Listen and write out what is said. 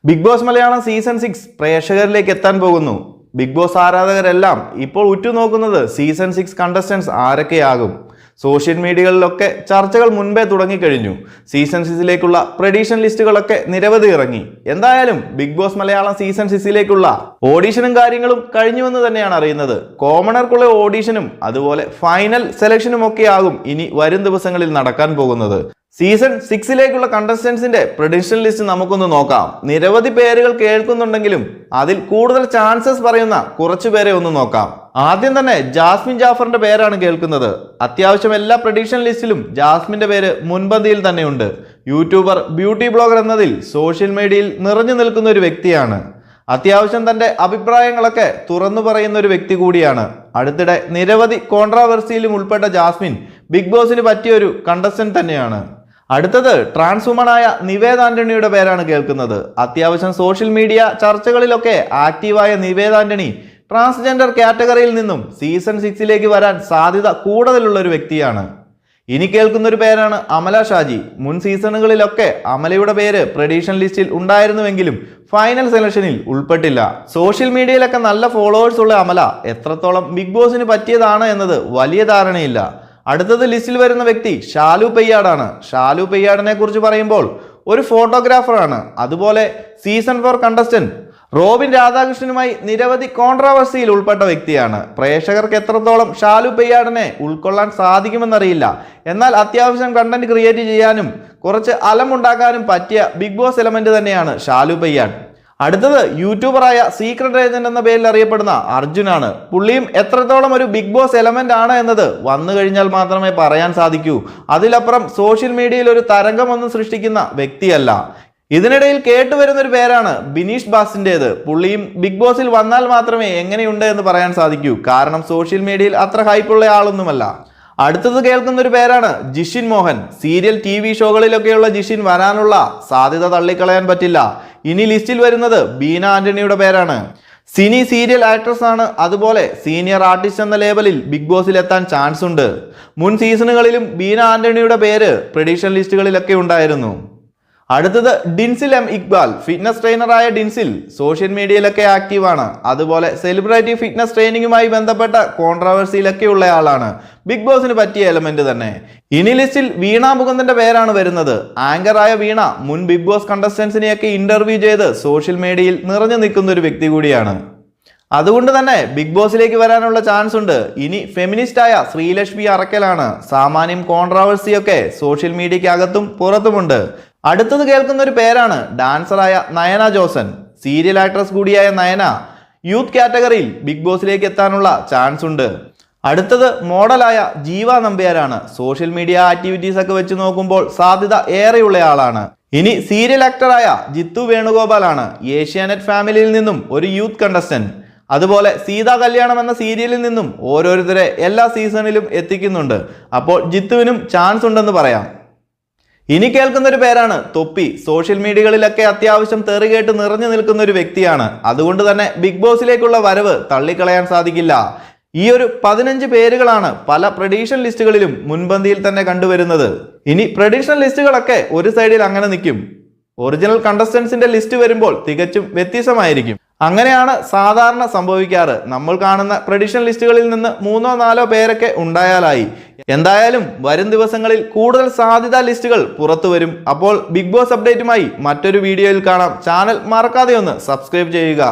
Big boss Malayalam season 6 പ്രേക്ഷകരിലേക്ക് എത്താൻ പോകുന്നു. ബിഗ് ബോസ് ആരാധകരെല്ലാം ഇപ്പോൾ ഉറ്റുനോക്കുന്നത് സീസൺ 6 കണ്ടസ്റ്റൻസ് ആരൊക്കെയാകും. സോഷ്യൽ മീഡിയകളിലൊക്കെ ചർച്ചകൾ മുൻപേ തുടങ്ങിക്കഴിഞ്ഞു. സീസൺ 6ലേക്കുള്ള പ്രഡിക്ഷൻ ലിസ്റ്റുകളൊക്കെ നിരവധി ഇറങ്ങി. എന്തായാലും ബിഗ് ബോസ് മലയാളം സീസൺ 6ലേക്കുള്ള ഓഡീഷനും കാര്യങ്ങളും കഴിഞ്ഞുവെന്ന് തന്നെയാണ് അറിയുന്നത്. കോമണർക്കുള്ള ഓഡീഷനും അതുപോലെ ഫൈനൽ സെലക്ഷനും ഒക്കെ ആകും ഇനി വരും ദിവസങ്ങളിൽ നടക്കാൻ പോകുന്നത്. സീസൺ 6ലേക്കുള്ള കണ്ടസ്റ്റൻസിന്റെ പ്രഡിക്ഷൻ ലിസ്റ്റ് നമുക്കൊന്ന് നോക്കാം. നിരവധി പേരുകൾ കേൾക്കുന്നുണ്ടെങ്കിലും അതിൽ കൂടുതൽ ചാൻസസ് പറയുന്ന കുറച്ചു പേരെ ഒന്ന് നോക്കാം. ആദ്യം തന്നെ ജാസ്മിൻ ജാഫറിന്റെ പേരാണ് കേൾക്കുന്നത്. അത്യാവശ്യം എല്ലാ പ്രഡിക്ഷൻ ലിസ്റ്റിലും ജാസ്മിന്റെ പേര് മുൻപന്തിയിൽ തന്നെയുണ്ട്. യൂട്യൂബർ, ബ്യൂട്ടി ബ്ലോഗർ എന്നതിൽ സോഷ്യൽ മീഡിയയിൽ നിറഞ്ഞു നിൽക്കുന്ന ഒരു വ്യക്തിയാണ്. അത്യാവശ്യം തന്റെ അഭിപ്രായങ്ങളൊക്കെ തുറന്നു പറയുന്ന ഒരു വ്യക്തി കൂടിയാണ്. അടുത്തിടെ നിരവധി കോൺട്രാവേഴ്സിയിലും ഉൾപ്പെട്ട ജാസ്മിൻ ബിഗ് ബോസിന് പറ്റിയൊരു കണ്ടസ്റ്റന്റ് തന്നെയാണ്. അടുത്തത് ട്രാൻസ് വുമണായ നിവേദ ആന്റണിയുടെ പേരാണ് കേൾക്കുന്നത്. അത്യാവശ്യം സോഷ്യൽ മീഡിയ ചർച്ചകളിലൊക്കെ ആക്റ്റീവായ നിവേദ ആന്റണി ട്രാൻസ്ജെൻഡർ കാറ്റഗറിയിൽ നിന്നും സീസൺ 6ലേക്ക് വരാൻ സാധ്യത കൂടുതലുള്ള ഒരു വ്യക്തിയാണ്. ഇനി കേൾക്കുന്ന ഒരു പേരാണ് അമല ഷാജി. മുൻ സീസണുകളിലൊക്കെ അമലയുടെ പേര് പ്രഡിക്ഷൻ ലിസ്റ്റിൽ ഉണ്ടായിരുന്നുവെങ്കിലും ഫൈനൽ സെലക്ഷനിൽ ഉൾപ്പെട്ടില്ല. സോഷ്യൽ മീഡിയയിലൊക്കെ നല്ല ഫോളോവേഴ്സ് ഉള്ള അമല എത്രത്തോളം ബിഗ് ബോസിന് പറ്റിയതാണ് എന്നത് വലിയ ധാരണയില്ല. അടുത്തത് ലിസ്റ്റിൽ വരുന്ന വ്യക്തി ഷാലു പെയ്യാടാണ്. ഷാലു പെയ്യാടിനെ കുറിച്ച് പറയുമ്പോൾ ഒരു ഫോട്ടോഗ്രാഫറാണ്. അതുപോലെ സീസൺ 4 കണ്ടസ്റ്റന്റ് റോബിൻ രാധാകൃഷ്ണനുമായി നിരവധി കോൺട്രാവേഴ്സിയിൽ ഉൾപ്പെട്ട വ്യക്തിയാണ്. പ്രേക്ഷകർക്ക് എത്രത്തോളം ഷാലു പെയ്യാടിനെ ഉൾക്കൊള്ളാൻ സാധിക്കുമെന്നറിയില്ല. എന്നാൽ അത്യാവശ്യം കണ്ടന്റ് ക്രിയേറ്റ് ചെയ്യാനും കുറച്ച് അലമുണ്ടാക്കാനും പറ്റിയ ബിഗ് ബോസ് എലമെന്റ് തന്നെയാണ് ഷാലു പെയ്യാട്. അടുത്തത് യൂട്യൂബറായ സീക്രട്ട് ഏജന്റ് എന്ന പേരിൽ അറിയപ്പെടുന്ന അർജുനാണ്. പുള്ളിയും എത്രത്തോളം ഒരു ബിഗ് ബോസ് എലമെന്റ് ആണ് എന്നത് വന്നു കഴിഞ്ഞാൽ മാത്രമേ പറയാൻ സാധിക്കൂ. അതിലപ്പുറം സോഷ്യൽ മീഡിയയിൽ ഒരു തരംഗമൊന്നും സൃഷ്ടിക്കുന്ന വ്യക്തിയല്ല. ഇതിനിടയിൽ കേട്ടുവരുന്ന ഒരു പേരാണ് ബിനീഷ് ബാസിന്റേത്. പുള്ളിയും ബിഗ് ബോസിൽ വന്നാൽ മാത്രമേ എങ്ങനെയുണ്ട് എന്ന് പറയാൻ സാധിക്കൂ. കാരണം സോഷ്യൽ മീഡിയയിൽ അത്ര ഹൈപ്പുള്ള ആളൊന്നുമല്ല. അടുത്തത് കേൾക്കുന്ന ഒരു പേരാണ് ജിഷിൻ മോഹൻ. സീരിയൽ TV ഷോകളിലൊക്കെയുള്ള ജിഷിൻ വരാനുള്ള സാധ്യത തള്ളിക്കളയാൻ പറ്റില്ല. ഇനി ലിസ്റ്റിൽ വരുന്നത് ബീന ആന്റണിയുടെ പേരാണ്. സിനി സീരിയൽ ആക്ട്രസ് ആണ്. അതുപോലെ സീനിയർ ആർട്ടിസ്റ്റ് എന്ന ലേബലിൽ ബിഗ് ബോസിൽ എത്താൻ ചാൻസ് ഉണ്ട്. മുൻ സീസണുകളിലും ബീന ആന്റണിയുടെ പേര് പ്രഡിക്ഷൻ ലിസ്റ്റുകളിലൊക്കെ ഉണ്ടായിരുന്നു. അടുത്തത് ഡിൻസിൽ എം ഇക്ബാൽ. ഫിറ്റ്നസ് ട്രെയിനറായ ഡിൻസിൽ സോഷ്യൽ മീഡിയയിലൊക്കെ ആക്റ്റീവാണ്. അതുപോലെ സെലിബ്രിറ്റി ഫിറ്റ്നസ് ട്രെയിനിങ്ങുമായി ബന്ധപ്പെട്ട കോൺട്രാവേഴ്സിയിലൊക്കെ ഉള്ള ആളാണ്. ബിഗ് ബോസിന് പറ്റിയ എലമെന്റ് തന്നെ. ഇനി ലിസ്റ്റിൽ വീണ മുകുന്ദന്റെ പേരാണ് വരുന്നത്. ആങ്കറായ വീണ മുൻ ബിഗ് ബോസ് കണ്ടസ്റ്റൻസിനെയൊക്കെ ഇന്റർവ്യൂ ചെയ്ത് സോഷ്യൽ മീഡിയയിൽ നിറഞ്ഞു നിൽക്കുന്ന ഒരു വ്യക്തി കൂടിയാണ്. അതുകൊണ്ട് തന്നെ ബിഗ് ബോസിലേക്ക് വരാനുള്ള ചാൻസ് ഉണ്ട്. ഇനി ഫെമിനിസ്റ്റായ ശ്രീലക്ഷ്മി അറക്കലാണ്. സാമാന്യം കോൺട്രാവേഴ്സിയൊക്കെ സോഷ്യൽ മീഡിയയ്ക്ക് അകത്തും പുറത്തുമുണ്ട്. അടുത്തത് കേൾക്കുന്ന ഒരു പേരാണ് ഡാൻസറായ നയന ജോസൻ. സീരിയൽ ആക്ട്രസ് കൂടിയായ നയന യൂത്ത് കാറ്റഗറിയിൽ ബിഗ് ബോസിലേക്ക് എത്താനുള്ള ചാൻസ് ഉണ്ട്. അടുത്തത് മോഡലായ ജീവ നമ്പ്യാരാണ്. സോഷ്യൽ മീഡിയ ആക്ടിവിറ്റീസ് ഒക്കെ വെച്ച് നോക്കുമ്പോൾ സാധ്യത ഏറെയുള്ള ആളാണ്. ഇനി സീരിയൽ ആക്ടറായ ജിത്തു വേണുഗോപാലാണ്. ഏഷ്യാനെറ്റ് ഫാമിലിയിൽ നിന്നും ഒരു യൂത്ത് കണ്ടസ്റ്റന്റ്. അതുപോലെ സീതാ കല്യാണം എന്ന സീരിയലിൽ നിന്നും ഓരോരുത്തരെ എല്ലാ സീസണിലും എത്തിക്കുന്നുണ്ട്. അപ്പോൾ ജിത്തുവിനും ചാൻസ് ഉണ്ടെന്ന് പറയാം. ഇനി കേൾക്കുന്ന ഒരു പേരാണ് തൊപ്പി. സോഷ്യൽ മീഡിയകളിലൊക്കെ അത്യാവശ്യം തെറികേട്ട് നിറഞ്ഞു നിൽക്കുന്ന ഒരു വ്യക്തിയാണ്. അതുകൊണ്ട് തന്നെ ബിഗ് ബോസിലേക്കുള്ള വരവ് തള്ളിക്കളയാൻ സാധിക്കില്ല. ഈ ഒരു 15 പേരുകളാണ് പല പ്രഡിക്ഷൻ ലിസ്റ്റുകളിലും മുൻപന്തിയിൽ തന്നെ കണ്ടുവരുന്നത്. ഇനി പ്രഡിക്ഷൻ ലിസ്റ്റുകളൊക്കെ ഒരു സൈഡിൽ അങ്ങനെ നിൽക്കും. ഒറിജിനൽ കണ്ടസ്റ്റൻസിന്റെ ലിസ്റ്റ് വരുമ്പോൾ തികച്ചും വ്യത്യസ്തമായിരിക്കും. അങ്ങനെയാണ് സാധാരണ സംഭവിക്കാറ്. നമ്മൾ കാണുന്ന പ്രഡിക്ഷൻ ലിസ്റ്റുകളിൽ നിന്ന് 3-4 പേരൊക്കെ ഉണ്ടായാലായി. എന്തായാലും വരും ദിവസങ്ങളിൽ കൂടുതൽ സാധ്യതാ ലിസ്റ്റുകൾ പുറത്തു വരും. അപ്പോൾ ബിഗ് ബോസ് അപ്ഡേറ്റുമായി മറ്റൊരു വീഡിയോയിൽ കാണാം. ചാനൽ മറക്കാതെ ഒന്ന് സബ്സ്ക്രൈബ് ചെയ്യുക.